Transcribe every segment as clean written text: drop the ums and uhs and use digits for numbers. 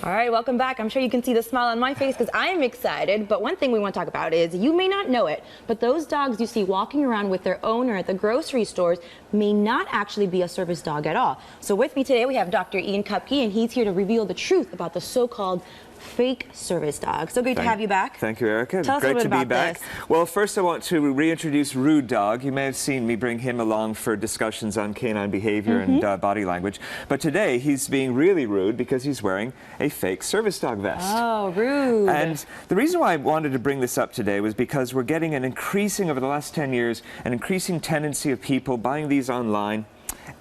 All right, welcome back. I'm sure you can see the smile on my face because I am excited. But one thing we want to talk about is, you may not know it, but those dogs you see walking around with their owner at the grocery stores may not actually be a service dog at all. So with me today we have Dr. Ian Kupke, and he's here to reveal the truth about the so-called fake service dog. So great to have you back. Thank you, Erica. Tell us Great a little to bit be about back. this. Well, first I want to reintroduce Rude Dog. You may have seen me bring him along for discussions on canine behavior and body language. But today he's being really rude because he's wearing a fake service dog vest. Oh, rude. And the reason why I wanted to bring this up today was because we're getting an increasing, over the last 10 years, an increasing tendency of people buying these online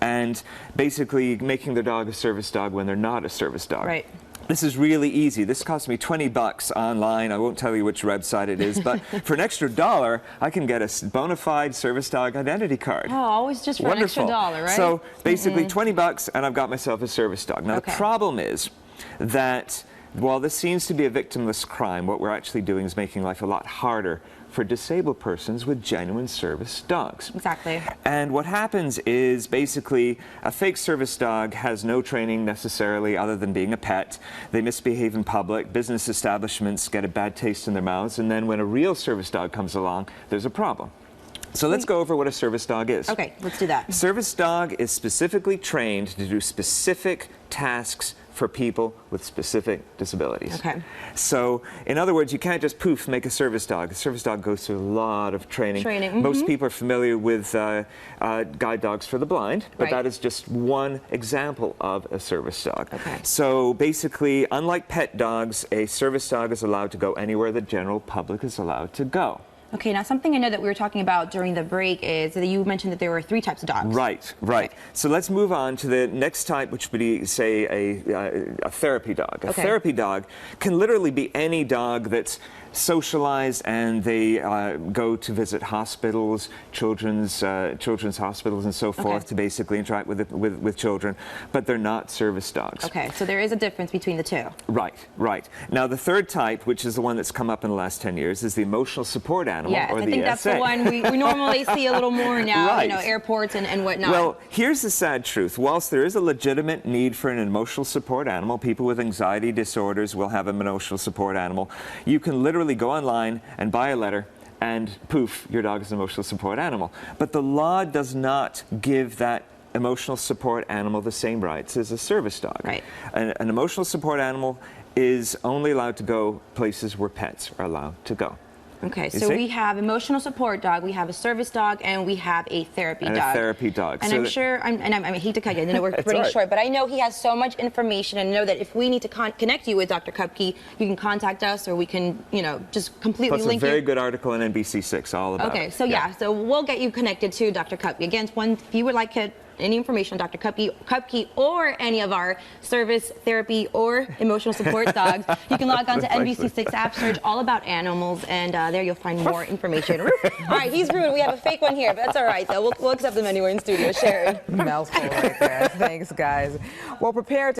and basically making their dog a service dog when they're not a service dog. Right. This is really easy. This cost me $20 online. I won't tell you which website it is, but for an extra $1, I can get a bona fide service dog identity card. Oh, always just for Wonderful. an extra $1, right? So basically $20 and I've got myself a service dog. Now Okay. the problem is that while this seems to be a victimless crime, what we're actually doing is making life a lot harder for disabled persons with genuine service dogs. Exactly. And what happens is basically a fake service dog has no training necessarily other than being a pet. They misbehave in public, business establishments get a bad taste in their mouths, and then when a real service dog comes along, there's a problem. So let's go over what a service dog is. Okay, let's do that. Service dog is specifically trained to do specific tasks for people with specific disabilities. Okay. So, in other words, you can't just poof make a service dog. A service dog goes through a lot of training. Most people are familiar with guide dogs for the blind, but Right. that is just one example of a service dog. Okay. So basically, unlike pet dogs, a service dog is allowed to go anywhere the general public is allowed to go. Okay, now something I know that we were talking about during the break is that you mentioned that there were 3 types of dogs. Right, right. So let's move on to the next type, which would be, say, a therapy dog. A therapy dog can literally be any dog that's socialized and they go to visit hospitals, children's hospitals and so forth to basically interact with children, but they're not service dogs. Okay, so there is a difference between the two. Right, right. Now the third type, which is the one that's come up in the last 10 years, is the emotional support animal, Yes, or the I think that's the one we normally see a little more now, Right. you know, airports and whatnot. Well, here's the sad truth. Whilst there is a legitimate need for an emotional support animal, people with anxiety disorders will have an emotional support animal. You can literally go online and buy a letter and poof, your dog is an emotional support animal. But the law does not give that emotional support animal the same rights as a service dog. Right. An emotional support animal is only allowed to go places where pets are allowed to go. Okay, so we have emotional support dog, we have a service dog, and we have a therapy dog. A therapy dog. And so I'm sure, I hate to cut you, I know we're running right. short, but I know he has so much information, and know that if we need to connect you with Dr. Kupke, you can contact us, or we can, you know, just completely Plus link a very you. good article on NBC6 all about it. Okay, so yeah, so we'll get you connected to Dr. Kupke. Again, if you would like any information on Dr. Kupke or any of our service, therapy, or emotional support dogs, you can log on to NBC6 app, search all about animals, and there you'll find more information. All right, he's rude. We have a fake one here, but that's all right, though. We'll accept them anywhere in studio. Sharon. Mouthful right there. Thanks, guys. Well, prepare to